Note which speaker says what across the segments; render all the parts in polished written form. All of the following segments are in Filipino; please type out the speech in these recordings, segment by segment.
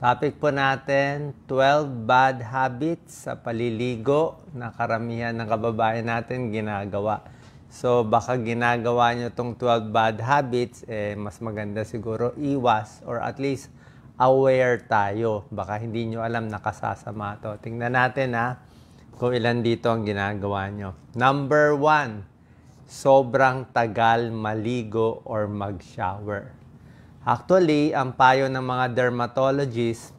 Speaker 1: Topic po natin, 12 bad habits sa paliligo na karamihan ng kababayan natin ginagawa. So, baka ginagawa nyo itong 12 bad habits, mas maganda siguro iwas or at least aware tayo. Baka hindi nyo alam nakasasama to. Tingnan natin kung ilan dito ang ginagawa nyo. Number 1, sobrang tagal maligo or mag-shower. Actually, ang payo ng mga dermatologists,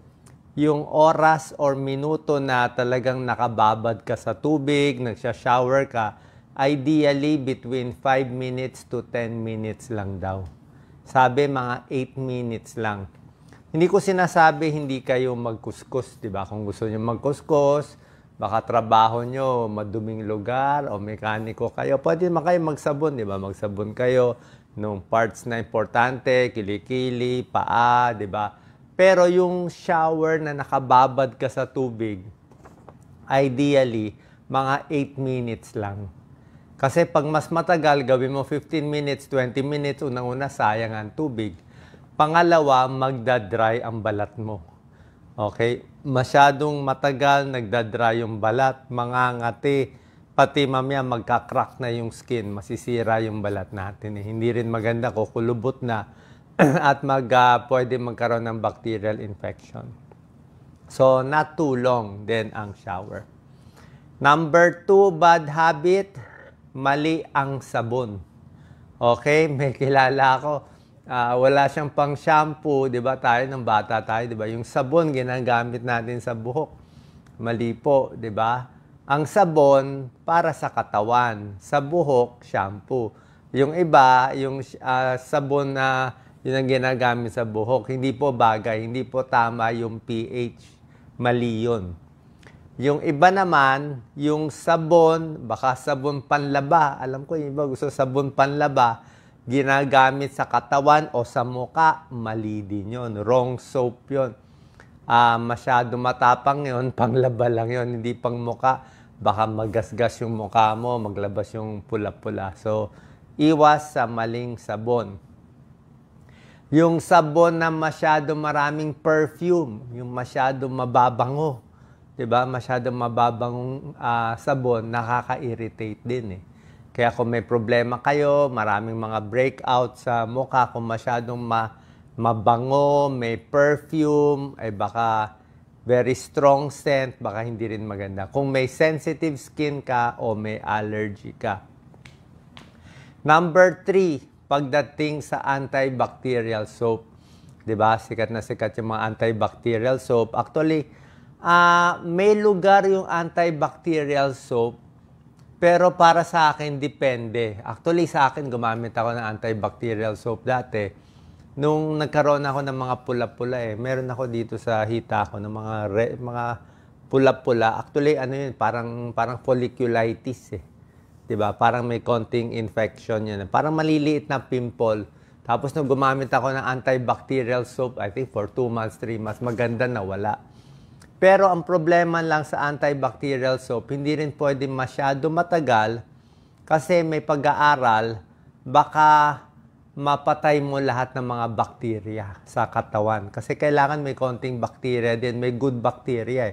Speaker 1: yung oras or minuto na talagang nakababad ka sa tubig, nagsha-shower ka, ideally between 5 minutes to 10 minutes lang daw. Sabi mga 8 minutes lang. Hindi ko sinasabi hindi kayo magkuskus, di ba? Kung gusto niyo magkuskus, baka trabaho nyo, maduming lugar o mekaniko kayo, pwede naman kayo magsabon, di ba? Magsabon kayo nung parts na importante, kilikili, paa, di ba? Pero yung shower na nakababad ka sa tubig, ideally, mga 8 minutes lang. Kasi pag mas matagal, gawin mo 15 minutes, 20 minutes, unang-una, sayang ang tubig. Pangalawa, magdadry ang balat mo. Okay? Masyadong matagal, nagdadry yung balat, mangangati, pati mamaya magka-crack na yung skin, masisira yung balat natin. Hindi rin maganda, kukulubot na at pwede magkaroon ng bacterial infection. So, not too long din ang shower. Number 2 bad habit, mali ang sabon. Okay, may kilala ako. Wala siyang pang shampoo, 'di ba? Tayo ng bata tayo, 'di ba? Yung sabon ginagamit natin sa buhok. Mali po, 'di ba? Ang sabon para sa katawan, sa buhok shampoo. Yung iba, yung sabon na yun ang ginagamit sa buhok, hindi po bagay, hindi po tama yung pH. Mali yun. Yung iba naman, yung sabon, baka sabon panlaba. Alam ko, yung iba gusto sabon panlaba, ginagamit sa katawan o sa muka, mali din yun. Wrong soap yun. Masyado matapang yun, panglaba lang yun, hindi pang muka. Baka magasgas yung mukha mo, maglabas yung pula-pula. So, iwas sa maling sabon. Yung sabon na masyado maraming perfume, yung masyado mababango. Diba? Masyadong mababangong sabon, nakaka-irritate din Kaya kung may problema kayo, maraming mga breakout sa mukha, kung masyadong mabango, may perfume, ay baka very strong scent, baka hindi rin maganda. Kung may sensitive skin ka o may allergy ka. Number 3, pagdating sa antibacterial soap. Diba? Sikat na sikat yung mga antibacterial soap. Actually, may lugar yung antibacterial soap, pero para sa akin, depende. Actually, sa akin, gumamit ako ng antibacterial soap dati. Nung nagkaroon ako ng mga pula-pula meron ako dito sa hita ko ng mga pula-pula. Actually, ano yun, parang folliculitis Diba? Parang may konting infection yun. Parang maliliit na pimple. Tapos nung gumamit ako ng antibacterial soap, I think for 2 months, 3 months, maganda na wala. Pero ang problema lang sa antibacterial soap, hindi rin pwede masyado matagal kasi may pag-aaral, baka mapatay mo lahat ng mga bakterya sa katawan. Kasi kailangan may konting bakterya din, may good bacteria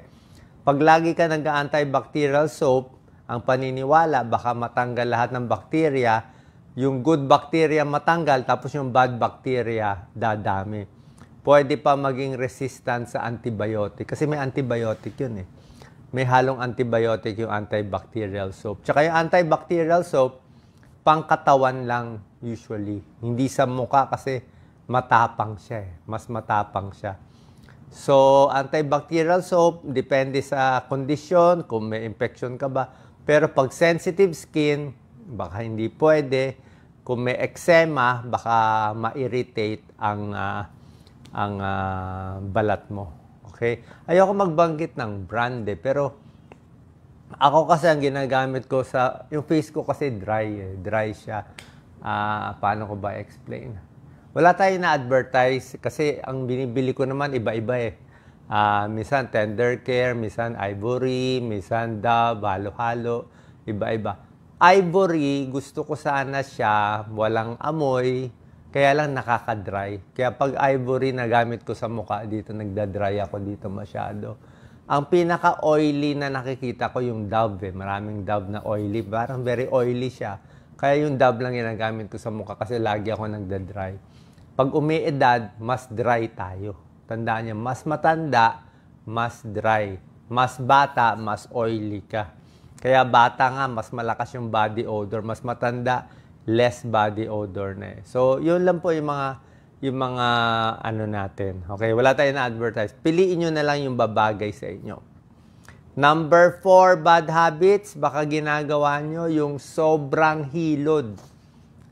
Speaker 1: Pag lagi ka nag-antibacterial soap, ang paniniwala, baka matanggal lahat ng bakterya, yung good bacteria matanggal, tapos yung bad bacteria dadami. Pwede pa maging resistant sa antibiotic. Kasi may antibiotic yun May halong antibiotic yung antibacterial soap. Tsaka yung antibacterial soap, pangkatawan lang usually. Hindi sa mukha kasi matapang siya Mas matapang siya. So, antibacterial soap, depende sa kondisyon, kung may infection ka ba. Pero pag sensitive skin, baka hindi pwede. Kung may eczema, baka ma-irritate ang balat mo. Okay? Ayoko magbanggit ng brand pero ako kasi ang ginagamit ko yung face ko kasi dry siya. Paano ko ba explain? Wala tayong na-advertise kasi ang binibili ko naman iba-iba Minsan Tender Care, minsan Ivory, minsan Dove, halo-halo, iba-iba. Ivory, gusto ko sana siya walang amoy, Kaya lang nakaka-dry. Kaya pag ivory na gamit ko sa mukha, dito nagda-dry ako dito masyado. Ang pinaka-oily na nakikita ko yung Dove. Maraming Dove na oily. Parang very oily siya. Kaya yung Dove lang ginagamit ko sa mukha kasi lagi ako nagda-dry. Pag umiedad, mas dry tayo. Tandaan niya, mas matanda, mas dry. Mas bata, mas oily ka. Kaya bata nga, mas malakas yung body odor. Mas matanda, less body odor na eh. So, yun lang po yung mga ano natin. Okay, wala tayong na-advertise. Piliin nyo na lang yung babagay sa inyo. Number 4, bad habits. Baka ginagawa nyo yung sobrang hilod.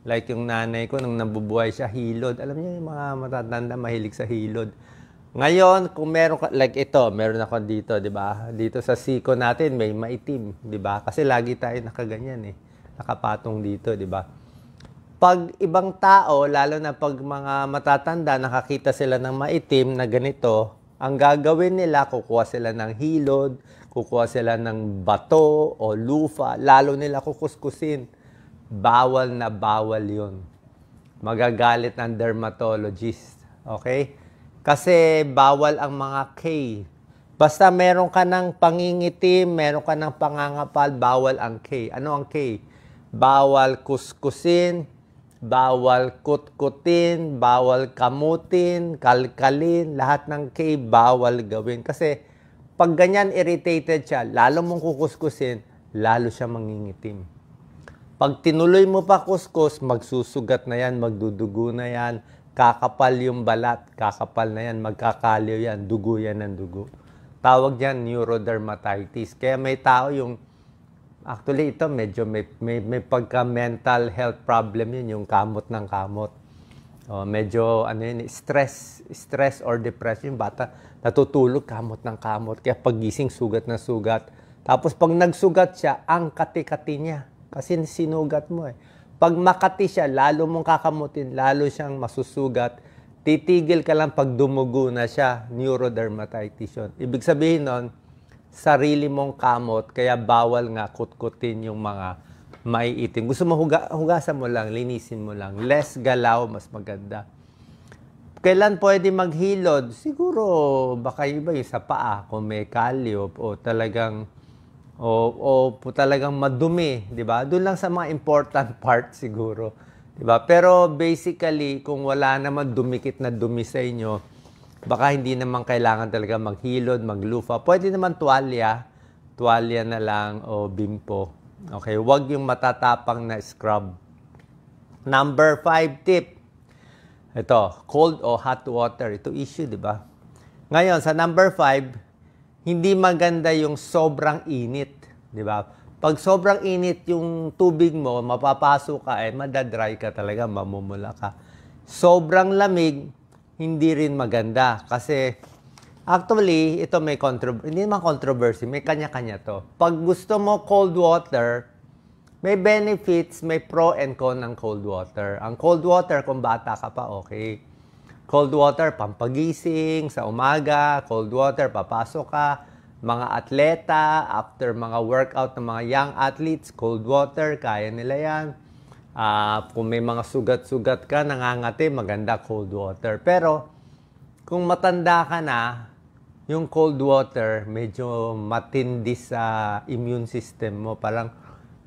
Speaker 1: Like yung nanay ko, nung nabubuhay siya, hilod. Alam niyo yung mga matatanda, mahilig sa hilod. Ngayon, kung meron ka, like ito, meron ako dito, di ba? Dito sa siko natin, may maitim, di ba? Kasi lagi tayo nakaganyan eh. Nakapatong dito, di ba? Pag ibang tao, lalo na pag mga matatanda, nakakita sila ng maitim na ganito, ang gagawin nila, kukuha sila ng hilod, kukuha sila ng bato o lufa, lalo nila kukuskusin. Bawal na bawal yun. Magagalit ng dermatologist. Okay? Kasi bawal ang mga K. Basta meron ka ng pangingitim, meron ka ng pangangapal, bawal ang K. Ano ang K? Bawal kuskusin, bawal kutkutin, bawal kamutin, kalkalin, lahat ng K bawal gawin. Kasi pag ganyan irritated siya, lalo mong kukuskusin, lalo siya mangingitim. Pag tinuloy mo pa kuskus, magsusugat na yan, magdudugo na yan, kakapal yung balat, kakapal na yan, magkakaliw yan, dugo yan ng dugo. Tawag yan neurodermatitis. Kaya may tao yung, actually ito medyo may pagka-mental health problem yun, yung kamot ng kamot. Medyo ano yun, stress or depression. Bata, natutulog, kamot ng kamot. Kaya pagising, sugat na sugat. Tapos pag nagsugat siya, ang kati-kati niya. Kasi sinugat mo eh. Pag makati siya, lalo mong kakamutin, lalo siyang masusugat. Titigil ka lang pag dumugo na siya, neurodermatitis yun. Ibig sabihin nun, sarili mong kamot, kaya bawal nga kutkutin yung mga maiitim. Gusto mo hugasan mo lang, linisin mo lang. Less galaw, mas maganda. Kailan pwede maghilod? Siguro, baka iba yung sa paa, kung may kalyo o talagang talagang madumi, di ba? Doon lang sa mga important part siguro, di ba? Pero basically, kung wala naman dumikit na dumi sa inyo, baka hindi naman kailangan talaga maghilod, maglufa. Pwede naman tuwalya na lang o bimpo. Okay, huwag yung matatapang na scrub. Number 5 tip. Ito, cold o hot water. Ito issue, di ba? Ngayon, sa number 5, hindi maganda yung sobrang init, di ba? Pag sobrang init yung tubig mo, mapapasok ka, madadry ka talaga, mamumula ka. Sobrang lamig, hindi rin maganda. Kasi, actually, ito may hindi naman controversy, may kanya-kanya to. Pag gusto mo cold water, may benefits, may pro and con ng cold water. Ang cold water, kung bata ka pa, okay. Cold water, pampagising, sa umaga, cold water, papasok ka. Mga atleta, after mga workout ng mga young athletes, cold water, kaya nila yan. Kung may mga sugat-sugat ka, nangangati, maganda cold water. Pero, kung matanda ka na, yung cold water, medyo matindi sa immune system mo. Parang,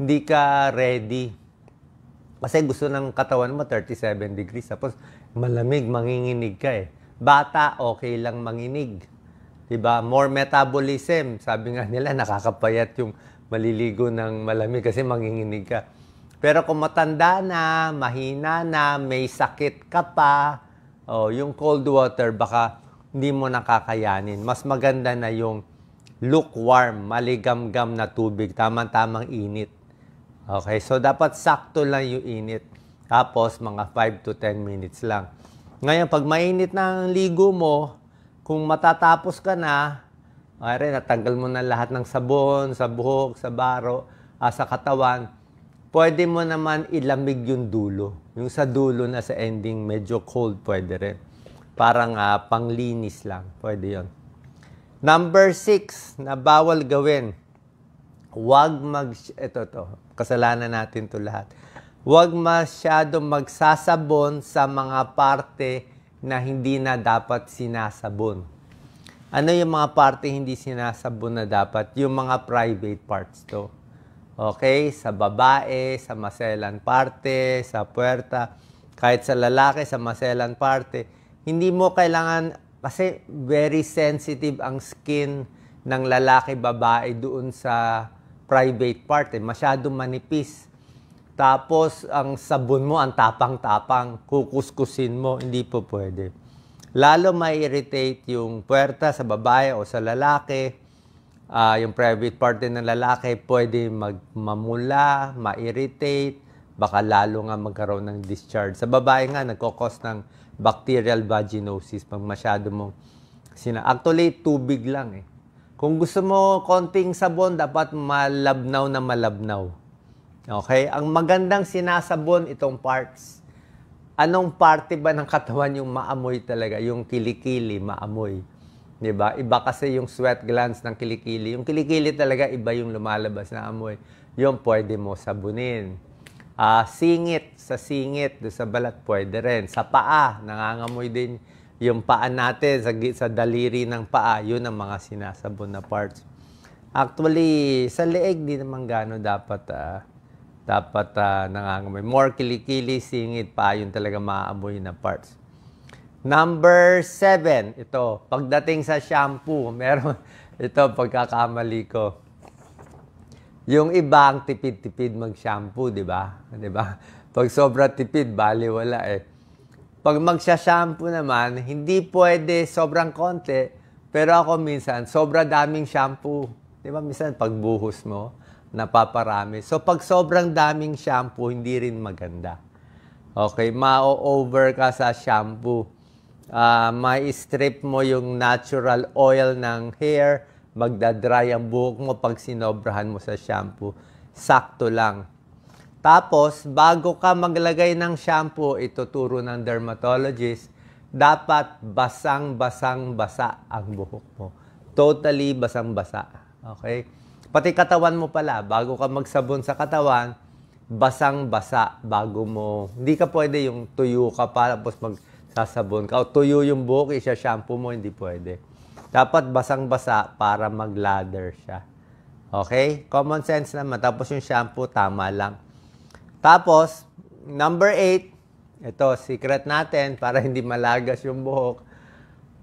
Speaker 1: hindi ka ready. Kasi gusto ng katawan mo 37 degrees. Tapos, malamig, manginginig ka eh. Bata, okay lang manginig. Diba? More metabolism. Sabi nga nila, nakakapayat yung maliligo ng malamig kasi manginginig ka. Pero kung matanda na, mahina na, may sakit ka pa, yung cold water, baka hindi mo nakakayanin. Mas maganda na yung lukewarm, maligamgam na tubig, tamang-tamang init. Okay, so dapat sakto lang yung init. Tapos, mga 5 to 10 minutes lang. Ngayon, pag mainit na ang ligo mo, kung matatapos ka na, natanggal mo na lahat ng sabon, sa buhok, sa baro, sa katawan, pwede mo naman ilamig yung dulo. Yung sa dulo na sa ending, medyo cold, pwede rin. Parang panglinis lang. Pwede yon. Number 6, na bawal gawin. Huwag ito, kasalanan natin to lahat. Huwag masyadong magsasabon sa mga parte na hindi na dapat sinasabon. Ano yung mga parte hindi sinasabon na dapat? Yung mga private parts to. Okay? Sa babae, sa maselan parte, sa puwerta, kahit sa lalaki, sa maselan parte. Hindi mo kailangan, kasi very sensitive ang skin ng lalaki, babae doon sa private part. Masyadong manipis. Tapos, ang sabon mo, ang tapang-tapang, kukuskusin mo, hindi po pwede. Lalo ma-irritate yung puwerta sa babae o sa lalaki. Yung private part din ng lalaki, pwede mamula, ma-irritate, baka lalo nga magkaroon ng discharge. Sa babae nga, nagkakos ng bacterial vaginosis pag masyado mong Actually, tubig lang eh. Kung gusto mo konting sabon, dapat malabnaw na malabnaw. Okay? Ang magandang sinasabon itong parts. Anong parte ba ng katawan yung maamoy talaga? Yung kilikili, maamoy. Diba? Iba kasi yung sweat glands ng kilikili. Yung kilikili talaga, iba yung lumalabas na amoy. Yung pwede mo sabunin. Singit, sa singit, sa balat, pwede rin. Sa paa, nangangamoy din yung paa natin, sa daliri ng paa, yun ang mga sinasabon na parts. Actually, sa leeg, di naman gano'n dapat nangangamoy. More kilikili, singit, paa, yun talaga maamoy na parts. Number 7, ito, pagdating sa shampoo, meron, ito, pagkakamali ko. Yung iba ang tipid-tipid mag-shampoo, di ba? Di ba? Pag sobra tipid, bali wala eh. Pag magsha-shampoo naman, hindi pwede sobrang konti, pero ako minsan, sobra daming shampoo. Di ba? Minsan, pagbuhos mo, napaparami. So, pag sobrang daming shampoo, hindi rin maganda. Okay? Ma-over ka sa shampoo. May strip mo yung natural oil ng hair, magdadry ang buhok mo pag sinobrahan mo sa shampoo. Sakto lang. Tapos, bago ka maglagay ng shampoo, ituturo ng dermatologist, dapat basang-basang-basa ang buhok mo. Totally basang-basa. Okay? Pati katawan mo pala, bago ka magsabon sa katawan, basang-basa bago mo. Hindi ka pwede yung tuyo ka pa, tapos magsasabon ka. O tuyo yung buhok, isa-shampoo mo, hindi pwede. Dapat basang-basa para mag-lather siya. Okay? Common sense naman. Tapos yung shampoo, tama lang. Tapos, number 8, ito, secret natin para hindi malagas yung buhok.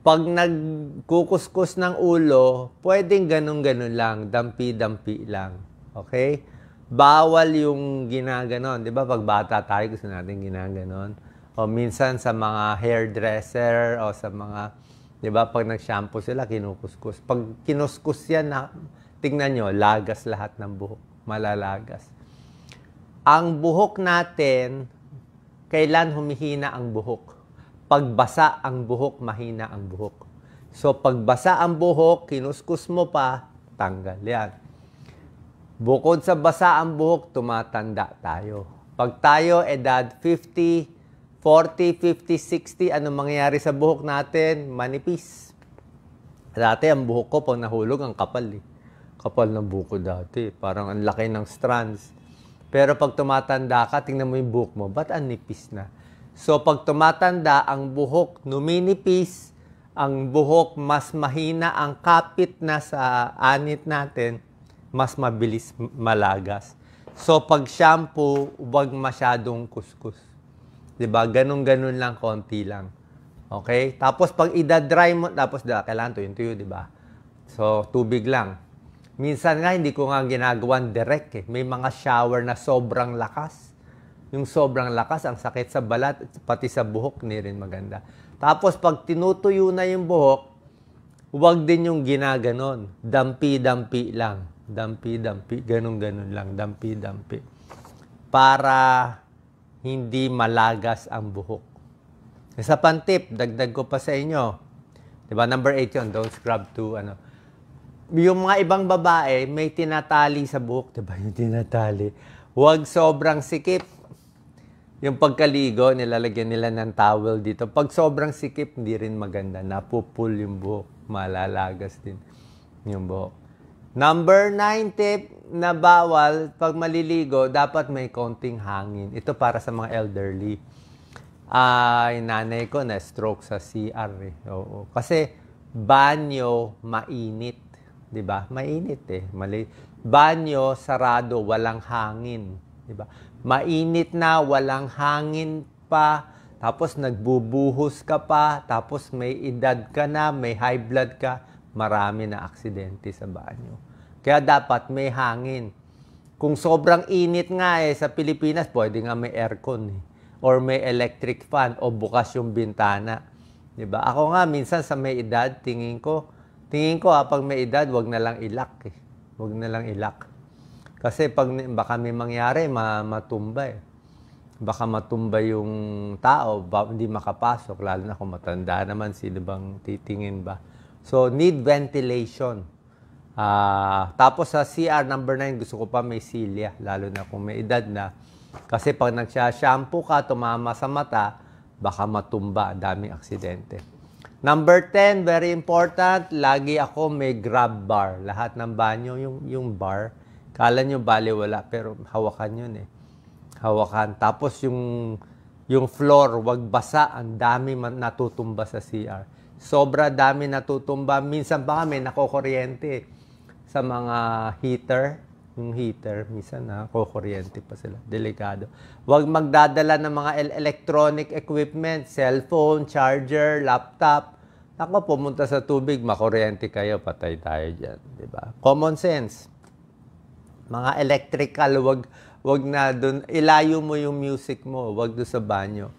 Speaker 1: Pag nagkukuskus ng ulo, pwedeng ganun-ganun lang, dampi-dampi lang. Okay? Bawal yung ginaganon. Di ba, pag bata tayo, gusto natin ginaganon. O minsan sa mga hairdresser o sa mga, di ba, pag nag-shampoo sila, kinukuskus. Pag kinuskus yan, tingnan nyo, lagas lahat ng buhok. Malalagas. Ang buhok natin, kailan humihina ang buhok? Pagbasa ang buhok, mahina ang buhok. So, pagbasa ang buhok, kinuskus mo pa, tanggal yan. Bukod sa basa ang buhok, tumatanda tayo. Pag tayo, edad 50, 40, 50, 60, ano mangyayari sa buhok natin? Manipis. Dati, ang buhok ko, pag nahulog, ang kapal eh. Kapal ng buhok ko dati. Parang ang laki ng strands. Pero pag tumatanda ka, tingnan mo yung buhok mo, ba't ang nipis na? So, pag tumatanda, ang buhok numinipis, ang buhok mas mahina, ang kapit na sa anit natin, mas mabilis malagas. So, pag shampoo, huwag masyadong kuskus. Diba? Ganun-ganun lang, konti lang. Okay? Tapos, pag idadry mo, tapos kailangan tuyo-tuyo, diba? So, tubig lang. Minsan nga, hindi ko nga ginagawan direct eh. May mga shower na sobrang lakas. Yung sobrang lakas, ang sakit sa balat, pati sa buhok, hindi rin maganda. Tapos, pag tinutuyo na yung buhok, huwag din yung ginaganon. Dampi-dampi lang. Dampi-dampi. Ganun-ganun lang. Dampi-dampi. Para hindi malagas ang buhok. Isa pang tip, dagdag ko pa sa inyo. Diba? Number 8 yun. Don't scrub to, Yung mga ibang babae, may tinatali sa buhok. Diba yung tinatali? Huwag sobrang sikip. Yung pagkaligo, nilalagyan nila ng towel dito. Pag sobrang sikip, hindi rin maganda. Napupul yung buhok. Malalagas din yung buhok. Number 9 tip na bawal pag maliligo, dapat may konting hangin. Ito para sa mga elderly. Nanay ko na stroke sa CR eh. Oo. Kasi banyo mainit, 'di ba? Mainit eh. Banyo sarado, walang hangin, 'di ba? Mainit na, walang hangin pa, tapos nagbubuhos ka pa, tapos may edad ka na, may high blood ka, marami na aksidente sa banyo. Kaya dapat may hangin. Kung sobrang init nga eh sa Pilipinas, pwede nga may aircon eh. Or may electric fan o bukas yung bintana. 'Di ba? Ako nga minsan sa may edad, tingin ko pag may edad, wag na lang ilak eh. Wag na lang ilak. Kasi baka may mangyari, matumba eh. Baka matumba yung tao, hindi makapasok, lalo na kung matanda naman, sino bang titingin ba? So, need ventilation. Tapos sa CR number 9, gusto ko pa may silya, lalo na kung may edad na. Kasi pag nagsha-shampoo ka, tumama sa mata, baka matumba, daming aksidente. Number 10, very important, lagi ako may grab bar. Lahat ng banyo, yung bar, kala nyo baliwala, pero hawakan yun eh. Hawakan. Tapos yung floor, wag basa, ang dami natutumba sa CR. Sobra dami natutumba. Minsan pa kami nakokuryente sa mga heater. Yung heater, minsan nakokuryente pa sila. Delikado. Wag magdadala ng mga electronic equipment, cellphone, charger, laptop. Ako, pumunta sa tubig, makuryente kayo, patay tayo dyan. Diba? Common sense. Mga electrical, wag na dun, ilayo mo yung music mo, wag doon sa banyo.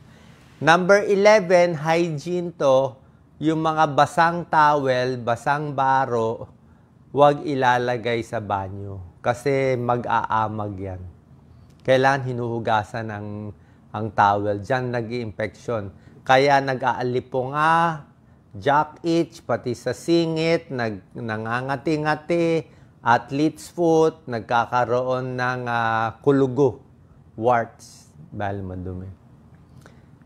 Speaker 1: Number 11, hygiene to, yung mga basang towel, basang baro, wag ilalagay sa banyo. Kasi mag-aamag yan. Kailangan hinuhugasan ang towel. Diyan nag-i-infection. Kaya nag-aalipunga, jack itch, pati sa singit, nangangati-ngati, athlete's foot, nagkakaroon ng kulugo, warts, dahil madumi.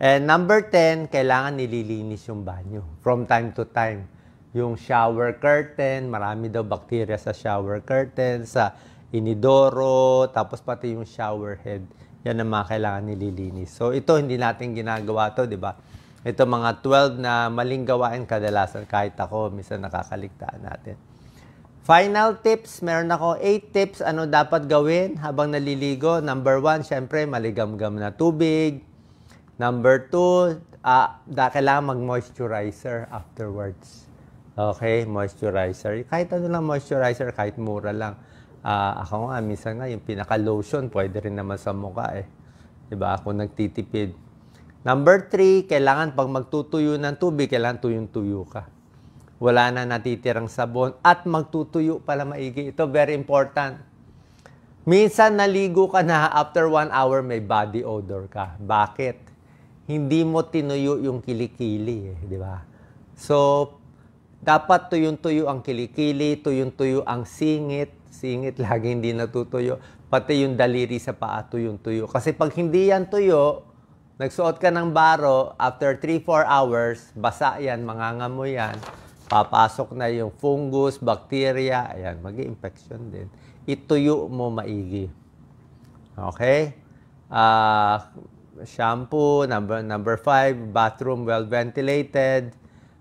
Speaker 1: And number 10, kailangan nililinis yung banyo from time to time. Yung shower curtain, marami daw bacteria sa shower curtain, sa inidoro, tapos pati yung shower head. Yan ang mga kailangan nililinis. So ito, hindi natin ginagawa to, di ba? Ito mga 12 na maling gawain kadalasan, kahit ako, minsan nakakaligtaan natin. Final tips, meron ako 8 tips ano dapat gawin habang naliligo. Number 1, syempre, maligam-gam na tubig. Number 2, kailangan mag-moisturizer afterwards. Okay, moisturizer. Kahit ano lang moisturizer, kahit mura lang. Ako nga, minsan nga, yung pinaka-lotion, pwede rin naman sa mukha eh. Diba? Ako nagtitipid. Number 3, kailangan pag magtutuyo ng tubig, kailangan tuyong-tuyo ka. Wala na natitirang sabon at magtutuyo pala maigi. Ito, very important. Minsan naligo ka na, after 1 hour, may body odor ka. Bakit? Hindi mo tinuyo yung kilikili eh, di ba? So, dapat tuyong-tuyo ang kilikili, tuyong-tuyo ang singit. Singit lagi hindi natutuyo. Pati yung daliri sa paa, tuyong-tuyo. Kasi pag hindi yan tuyo, nagsuot ka ng baro, after 3-4 hours, basa yan, mangangamoy yan, papasok na yung fungus, bacteria, ayan, mag-i-infection din. Ituyo mo maigi. Okay? Shampoo, number 5, bathroom well ventilated.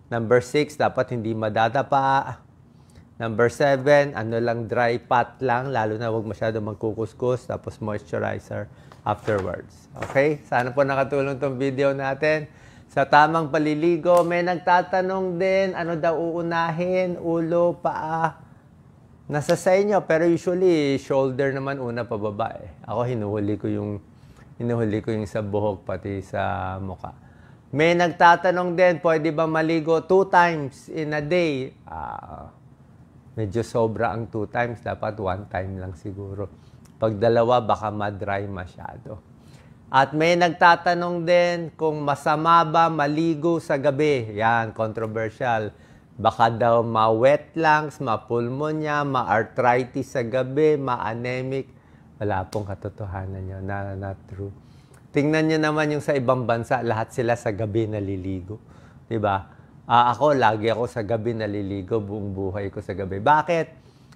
Speaker 1: Number 6, dapat hindi madadapa. Number 7, ano lang, dry pat lang, lalo na huwag masyado magkukuskus, tapos moisturizer afterwards. Okay? Sana po nakatulong tong video natin. Sa tamang paliligo, may nagtatanong din, ano daw uunahin, ulo, paa. Nasa sa inyo, pero usually, shoulder naman una pababa eh. Ako, hinuhuli ko yung sa buhok, pati sa mukha. May nagtatanong din, pwede ba maligo 2 times in a day? Medyo sobra ang 2 times. Dapat 1 time lang siguro. Pag dalawa, baka ma-dry masyado. At may nagtatanong din kung masama ba maligo sa gabi. Yan, controversial. Baka daw ma-wet lungs, ma-pulmonya, ma-arthritis sa gabi, ma-anemic. Wala pong katotohanan yun. Not true. Tingnan nyo naman yung sa ibang bansa, lahat sila sa gabi naliligo. Diba? Ako, lagi ako sa gabi naliligo, buong buhay ko sa gabi. Bakit?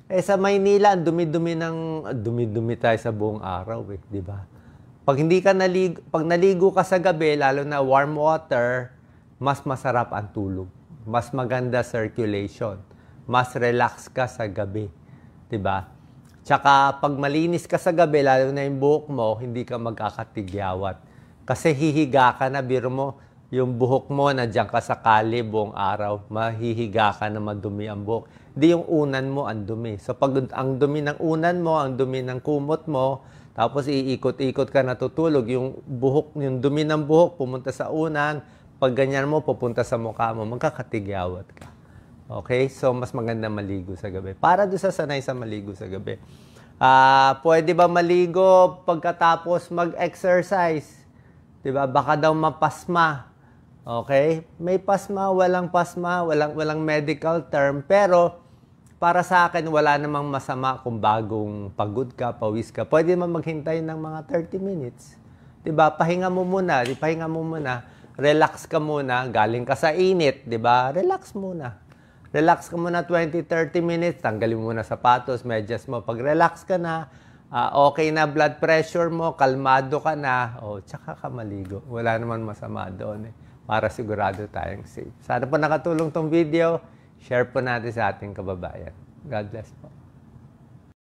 Speaker 1: Eh sa Maynila, ang dumi-dumi tayo sa buong araw eh, di ba? Pag naligo ka sa gabi, lalo na warm water, mas masarap ang tulog. Mas maganda circulation. Mas relax ka sa gabi, di ba? Tsaka pag malinis ka sa gabi, lalo na yung buhok mo, hindi ka magkakatigyawat. Kasi hihiga ka na, biro mo, yung buhok mo, nandiyan ka sa kali buong araw, mahihiga ka na madumi ang buhok. Hindi yung unan mo, ang dumi. So pag ang dumi ng unan mo, ang dumi ng kumot mo, tapos iikot-ikot ka natutulog, yung dumi ng buhok pumunta sa unan, pag ganyan mo, pupunta sa mukha mo, magkakatigyawat ka. Okay? So, mas maganda maligo sa gabi. Para doon sa sanay sa maligo sa gabi. Pwede ba maligo pagkatapos mag-exercise? Diba? Baka daw mapasma. Okay? May pasma, walang medical term. Pero, para sa akin, wala namang masama kung bagong pagod ka, pawis ka. Pwede naman maghintay ng mga 30 minutes. Diba? Pahinga mo muna. Relax ka muna. Galing ka sa init. Diba? Relax muna. Relax ka muna 20-30 minutes. Tanggalin mo muna sapatos, medyas mo. Pag relax ka na, okay na blood pressure mo, kalmado ka na, tsaka ka maligo. Wala naman masama doon eh. Para sigurado tayong safe. Sana po nakatulong tong video. Share po natin sa ating kababayan. God bless po.